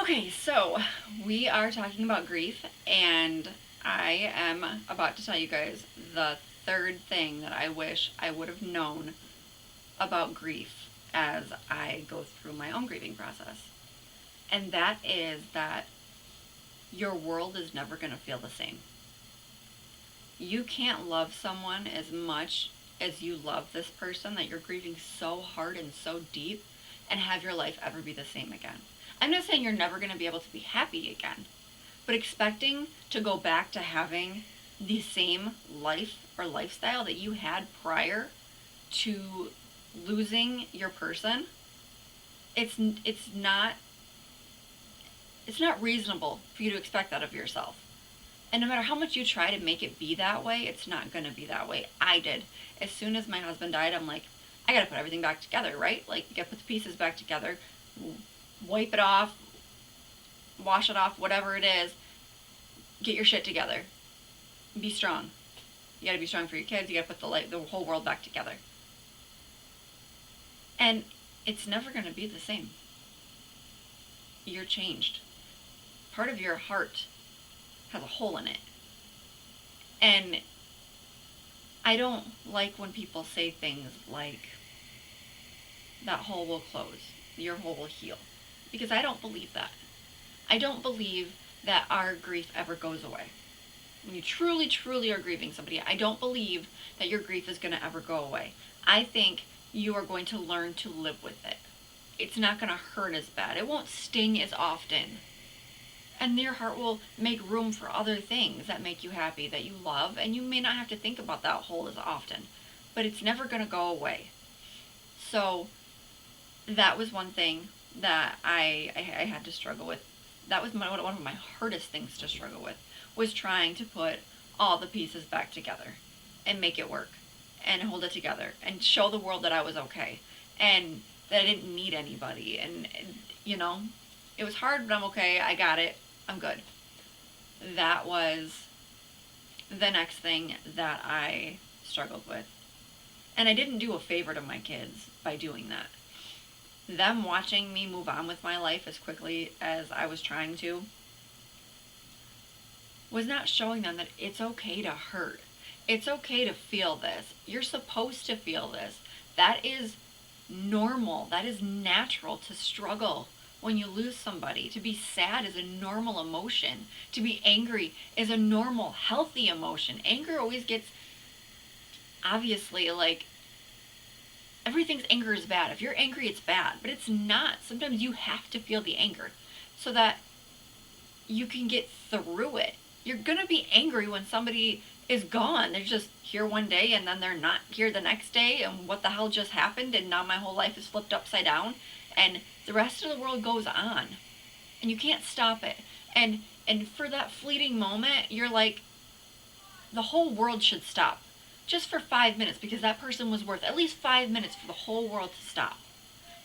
Okay, so we are talking about grief, and I am about to tell you guys the third thing that I wish I would have known about grief as I go through my own grieving process. And that is that your world is never going to feel the same. You can't love someone as much as you love this person that you're grieving so hard and so deep and have your life ever be the same again. I'm not saying you're never going to be able to be happy again, but expecting to go back to having the same life or lifestyle that you had prior to losing your person, it's it's not it's not reasonable for you to expect that of yourself. And no matter how much you try to make it be that way, it's not going to be that way. I did. As soon as my husband died, I'm like, I got to put everything back together, right? Like, you got to put the pieces back together, wipe it off, wash it off, whatever it is. Get your shit together. Be strong. You got to be strong for your kids. You got to put the whole world back together. And it's never going to be the same. You're changed. Part of your heart has a hole in it. And I don't like when people say things like, that hole will close, your hole will heal. Because I don't believe that. I don't believe that our grief ever goes away. When you truly, truly are grieving somebody, I don't believe that your grief is going to ever go away. I think you are going to learn to live with it. It's not going to hurt as bad. It won't sting as often. And your heart will make room for other things that make you happy, that you love, and you may not have to think about that hole as often. But it's never going to go away. So that was one thing that I had to struggle with. That was one of my hardest things to struggle with, was trying to put all the pieces back together and make it work and hold it together and show the world that I was okay and that I didn't need anybody. And it was hard, but I'm okay. I got it. I'm good. That was the next thing that I struggled with. And I didn't do a favor to my kids by doing that. Them watching me move on with my life as quickly as I was trying to was not showing them that it's okay to hurt. It's okay to feel this. You're supposed to feel this. That is normal. That is natural to struggle when you lose somebody. To be sad is a normal emotion. To be angry is a normal, healthy emotion. Anger always gets, obviously, like, everything's anger is bad. If you're angry, it's bad. But it's not. Sometimes you have to feel the anger so that you can get through it. You're going to be angry when somebody is gone. They're just here one day and then they're not here the next day. And what the hell just happened? And now my whole life is flipped upside down. And the rest of the world goes on. And you can't stop it. And for that fleeting moment, you're like, the whole world should stop. Just for 5 minutes, because that person was worth at least 5 minutes for the whole world to stop.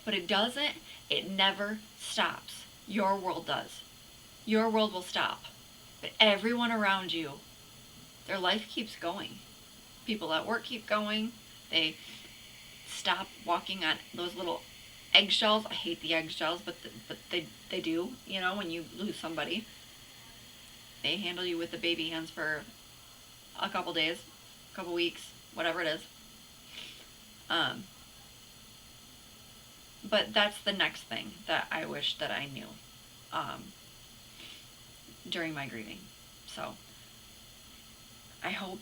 But it doesn't. It never stops. Your world does. Your world will stop. But everyone around you, their life keeps going. People at work keep going. They stop walking on those little eggshells. I hate the eggshells, but they do. When you lose somebody, they handle you with the baby hands for a couple days, a couple weeks, whatever it is. But that's the next thing that I wish that I knew during my grieving. So I hope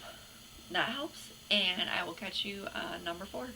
that helps, and I will catch you on number 4.